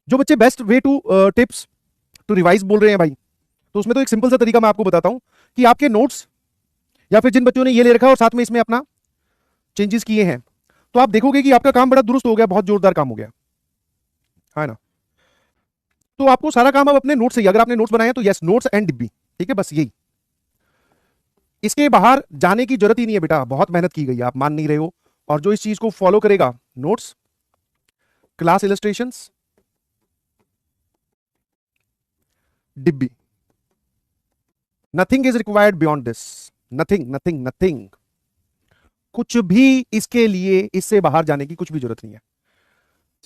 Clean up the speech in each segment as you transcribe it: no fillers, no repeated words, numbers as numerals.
जो बच्चे best way to tips to revise बोल रहे हैं भाई, तो उसमें तो एक सिंपल सा तरीका मैं आपको बताता हूं कि आपके नोट्स या फिर जिन बच्चों ने ये ले रखा है और साथ में इसमें अपना चेंजेस किए हैं, तो आप देखोगे कि आपका काम बड़ा दुरुस्त हो गया, बहुत जोरदार काम हो गया है ना। तो आपको सारा काम अब अपने नोट्स से ही, अगर आपने नोट्स बनाए तो यस, नोट्स एंड डिब्बी, ठीक है, बस यही। इसके बाहर जाने की जरूरत ही नहीं है बेटा, बहुत मेहनत की गई है, आप मान नहीं रहे हो। और जो इस चीज को फॉलो करेगा, नोट्स, क्लास इलस्ट्रेशंस, डिब्बी, nothing is required beyond this, nothing nothing nothing, कुछ भी इसके लिए इससे बाहर जाने की कुछ भी जरूरत नहीं है।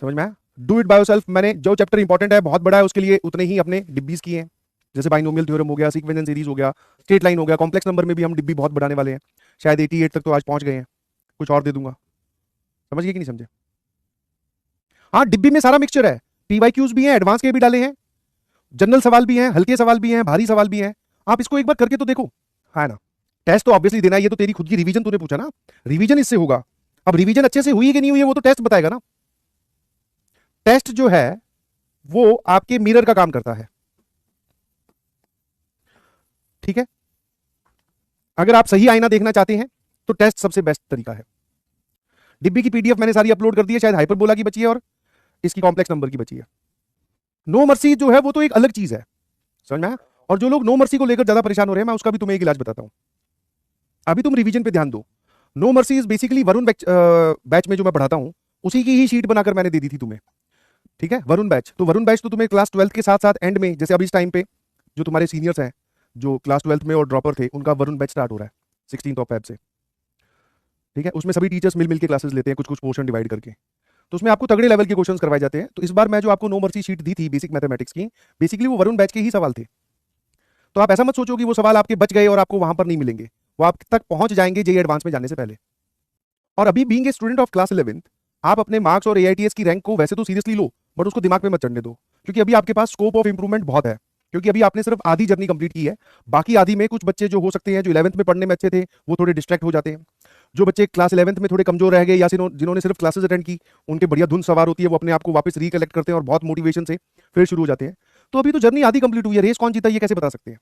समझ में आया? Do it by yourself. मैंने जो चैप्टर इंपॉर्टेंट है, बहुत बड़ा है, उसके लिए उतने ही अपने डिब्बीज किए हैं, जैसे बाइनोमियल थ्योरम हो गया, सीक्वेंस सीरीज हो गया, स्ट्रेट लाइन हो गया, कॉम्प्लेक्स नंबर में भी हम डिब्बी बहुत बढ़ाने वाले हैं, शायद 88 तक तो आज पहुंच गए हैं, कुछ और दे दूंगा। समझ गए कि नहीं समझे? हाँ, डिब्बी में सारा मिक्सचर है, पीवाईक्यूज भी हैं, एडवांस के भी डाले हैं, जनरल सवाल भी हैं, हल्के सवाल भी हैं, भारी सवाल भी हैं। आप इसको एक बार करके तो देखो, है ना। टेस्ट तो ऑब्वियसली देना है, ये तो तेरी खुद की रिवीजन तूने पूछा ना, रिवीजन इससे होगा। अब रिवीजन अच्छे से हुई है कि नहीं हुई है वो तो टेस्ट बताएगा ना। टेस्ट जो है वो आपके मिरर का काम करता है, ठीक है। अगर आप सही आईना देखना चाहते हैं तो टेस्ट सबसे बेस्ट तरीका है। डिब्बी की पीडीएफ मैंने सारी अपलोड कर दी है, शायद हाइपरबोला की बची है और इसकी कॉम्प्लेक्स नंबर की बची है। नो मर्सी जो है वो तो एक अलग चीज है, समझ में आया? और जो लोग नो मर्सी को लेकर ज्यादा परेशान हो रहे हैं, मैं उसका भी तुम्हें एक इलाज बताता हूं। अभी तुम रिवीजन पे ध्यान दो। No mercy is basically Varun batch में जो मैं पढ़ाता हूं, उसी की ही शीट बनाकर मैंने दे दी थी तुम्हें, ठीक है। वरुण बैच, तो वरुण बैच तो तुम्हें क्लास 12 के साथ साथ एंड में, जैसे अभी इस टाइम पे जो तुम्हारे सीनियर्स हैं जो क्लास 12 में और ड्रॉपर थे, उनका वरुण बैच स्टार्ट हो रहा है 16 Feb से, ठीक है। उसमें सभी टीचर्स मिल के क्लासेस लेते हैं, कुछ कुछ पोर्शन डिवाइड करके, तो उसमें आपको तगड़े लेवल के क्वेश्चंस करवाए जाते हैं। तो इस बार मैं जो आपको नो मर्सी शीट दी थी बेसिक मैथमेटिक्स की, बेसिकली वो वरुण बैच के ही सवाल थे। तो आप ऐसा मत सोचो कि वो सवाल आपके बच गए और आपको वहां पर नहीं मिलेंगे, वो आप तक पहुंच जाएंगे जेईई एडवांस में जाने से पहले। और अभी being a student of class 11, आप अपने मार्क्स और एआईटीएस की रैंक को वैसे तो सीरियसली लो, बट उसको दिमाग में मत चढ़ने दो, क्योंकि अभी आपके पास स्कोप ऑफ इंप्रूवमेंट बहुत है। क्योंकि अभी आपने सिर्फ आधी जर्नी कंप्लीट की है, बाकी आधी में कुछ बच्चे जो हो सकते हैं जो 11th में पढ़ने में अच्छे थे, वो थोड़े डिस्ट्रैक्ट हो जाते हैं। जो बच्चे क्लास 11th में थोड़े कमजोर रह गए या जिन्होंने सिर्फ क्लासेस अटेंड की, उनके बढ़िया धुन सवार होती है, वो अपने आप को वापस रिकलेक्ट करते हैं और बहुत मोटिवेशन से फिर शुरू हो जाते हैं। तो अभी तो जर्नी आधी कंप्लीट हुई है, रेस कौन जीता ये कैसे बता सकते हैं,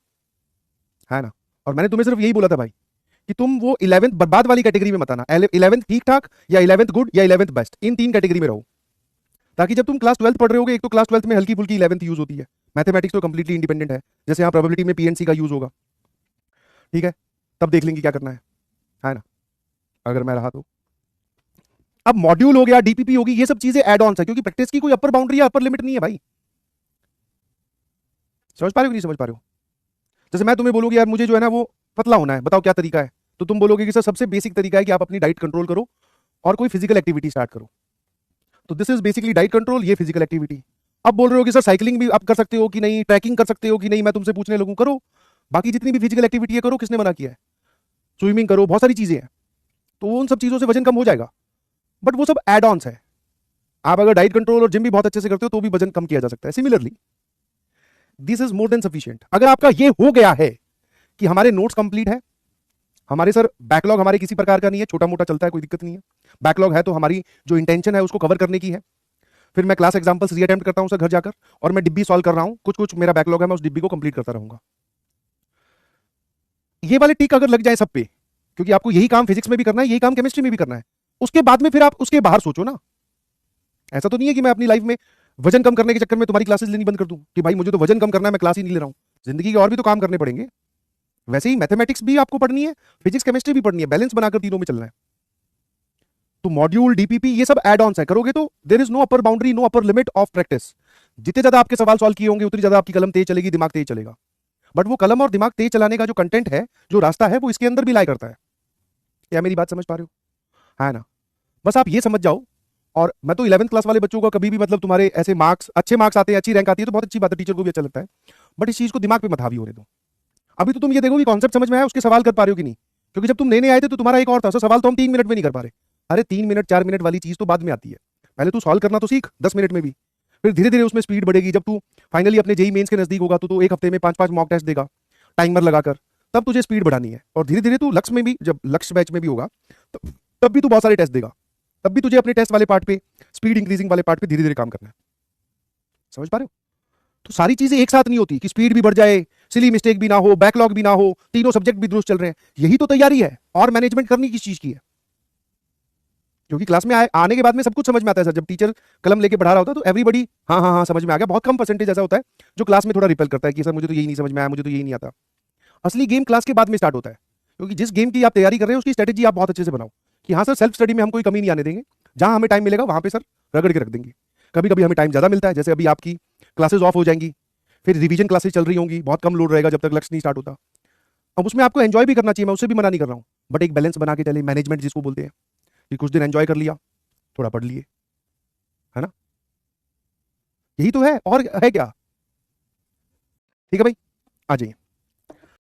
है ना। और मैंने तुम्हें सिर्फ यही बोला था भाई कि तुम वो 11th बर्बाद वाली कैटेगरी में मत आना, 11th ठीक ठाक या 11th गुड या 11th बेस्ट, इन तीन कैटेगरी में रहो, ताकि जब तुम क्लास 12 पढ़ रहे होगे, एक तो क्लास 12 में हल्की फुल्की 11th यूज होती है, मैथमेटिक्स तो कंप्लीटली इंडिपेंडेंट है, जैसे यहाँ प्रोबेबिलिटी में पीएनसी का यूज होगा, ठीक है। तब देख लेंगे क्या करना है ना, अगर मैं रहा तो। अब मॉड्यूल हो गया, डीपीपी होगी, ये सब चीजें एड ऑन है, क्योंकि प्रैक्टिस की कोई अपर बाउंड्री या अपर लिमिट नहीं है भाई। समझ पा रहे हो कि नहीं समझ पा रहे हो? जैसे मैं तुम्हें बोलूंगी यार मुझे जो है ना वो पतला होना है, बताओ क्या तरीका है, तो तुम बोलोगे कि सर सबसे बेसिक तरीका है कि आप अपनी डाइट कंट्रोल करो और कोई फिजिकल एक्टिविटी स्टार्ट करो। तो this is basically diet control, ये फिजिकल एक्टिविटी। अब बोल रहे हो कि सर साइकिलिंग भी आप कर सकते हो कि नहीं, ट्रैकिंग कर सकते हो कि नहीं, मैं तुमसे पूछने लगूं, करो, बाकी जितनी भी फिजिकल एक्टिविटी है करो, किसने मना किया है, स्विमिंग करो, बहुत सारी चीजें हैं, तो उन सब चीजों से वजन कम हो जाएगा, बट वो सब एड ऑन्स है। आप अगर डाइट कंट्रोल और जिम भी बहुत अच्छे से करते हो तो भी वजन कम किया जा सकता है। Similarly this is more than sufficient. अगर आपका ये हो गया है कि हमारे नोट्स कंप्लीट है, हमारे सर बैकलॉग हमारे किसी प्रकार का नहीं है, छोटा मोटा चलता है, कोई दिक्कत नहीं है, बैकलॉग है तो हमारी जो इंटेंशन है उसको कवर करने की है, फिर मैं क्लास एग्जांपल्स रीअटेम्प्ट करता हूं सर घर जाकर, और मैं डिब्बी सॉल्व कर रहा हूं, कुछ कुछ मेरा बैकलॉग है, मैं उस डिब्बी को कंप्लीट करता रहूंगा। ये वाले टिक अगर लग जाए सब पे, क्योंकि आपको यही काम फिजिक्स में भी करना है, यही काम केमिस्ट्री में भी करना है, उसके बाद में फिर आप उसके बाहर सोचो ना। ऐसा तो नहीं है कि मैं अपनी लाइफ में वजन कम करने के चक्कर में तुम्हारी क्लासेस लेनी बंद कर दूं कि भाई मुझे तो वजन कम करना है, मैं क्लास ही नहीं ले रहा हूं। जिंदगी के और भी तो काम करने पड़ेंगे, वैसे ही मैथमेटिक्स भी आपको पढ़नी है, फिजिक्स केमिस्ट्री भी पढ़नी है, बैलेंस बनाकर तीनों में चलना है। तो मॉड्यूल, डीपीपी, ये सब एड ऑन्स है, करोगे तो there is no upper boundary, no upper limit of practice. जितने ज्यादा आपके सवाल सॉल्व किए होंगे उतनी ज्यादा आपकी कलम तेज चलेगी, दिमाग तेज चलेगा, बट वो कलम और दिमाग तेज चलाने का जो कंटेंट है, जो रास्ता है, वो इसके अंदर भी लाई करता है। क्या मेरी बात समझ पा रहे हो, है ना। बस आप ये समझ जाओ। और मैं तो 11th क्लास वाले बच्चों का कभी भी, मतलब तुम्हारे ऐसे मार्क्स, अच्छे मार्क्स आते हैं, अच्छी रैंक आती है तो बहुत अच्छी बात है, टीचर को भी अच्छा लगता है, बट इस चीज को दिमाग पे मत हावी होने दो। अभी तो तुम ये देखो कि कॉन्सेप्ट समझ में आया, उसके सवाल कर पा रहे हो कि नहीं, क्योंकि जब तुम नए नए आए थे तो तुम्हारा एक और था, सवाल तो हम 3 मिनट में नहीं कर पा रहे। अरे 3 मिनट 4 मिनट वाली चीज तो बाद में आती है, पहले तू सॉल्व करना तो सीख 10 मिनट में भी, फिर धीरे धीरे उसमें स्पीड बढ़ेगी। जब तू फाइनली अपने जेई मेंस के नजदीक होगा तो एक हफ्ते में 5-5 मॉक टेस्ट देगा टाइमर लगाकर, तब तुझे स्पीड बढ़ानी है। और धीरे धीरे तू लक्ष्य में भी, जब लक्ष्य बैच में भी होगा तब भी तू बहुत सारे टेस्ट देगा, तब भी तुझे अपने टेस्ट वाले पार्ट पे, स्पीड इंक्रीजिंग वाले पार्ट पे धीरे धीरे काम करना है। समझ पा रहे हो? तो सारी चीजें एक साथ नहीं होती कि स्पीड भी बढ़ जाए, सिली मिस्टेक भी ना हो, बैकलॉग भी ना हो, तीनों सब्जेक्ट भी दुरुस्त चल रहे हैं। यही तो तैयारी है। और मैनेजमेंट करनी किस चीज की है? क्योंकि क्लास में आने के बाद में सब कुछ समझ में आता है सर। जब टीचर कलम लेके पढ़ा रहा होता है तो एवरीबडी हाँ हाँ हाँ समझ में आ गया। बहुत कम परसेंटेज ऐसा होता है जो क्लास में थोड़ा रिपेल करता है कि सर मुझे तो यही नहीं समझ में आया, मुझे तो यही नहीं आता। असली गेम क्लास के बाद में स्टार्ट होता है, क्योंकि जिस गेम की आप तैयारी कर रहे हैं उसकी स्ट्रेटेजी आप बहुत अच्छे से बनाओ कि हाँ सर सेल्फ स्टडी में हम कोई कमी नहीं आने देंगे, जहां हमें टाइम मिलेगा वहां पे सर रगड़ के रख देंगे। कभी कभी हमें टाइम ज्यादा मिलता है, जैसे अभी आपकी क्लासेस ऑफ हो जाएंगी, फिर रिवीजन क्लासेस चल रही होंगी, बहुत कम लोड रहेगा जब तक लक्ष्य नहीं स्टार्ट होता। अब उसमें आपको एंजॉय भी करना चाहिए, मैं उससे भी मना नहीं कर रहा हूँ, बट एक बैलेंस बना के चले, मैनेजमेंट जिसको बोलते हैं कि कुछ दिन एंजॉय कर लिया, थोड़ा पढ़ लिए, है ना? यही तो है, और है क्या? ठीक है भाई, आ जाइए।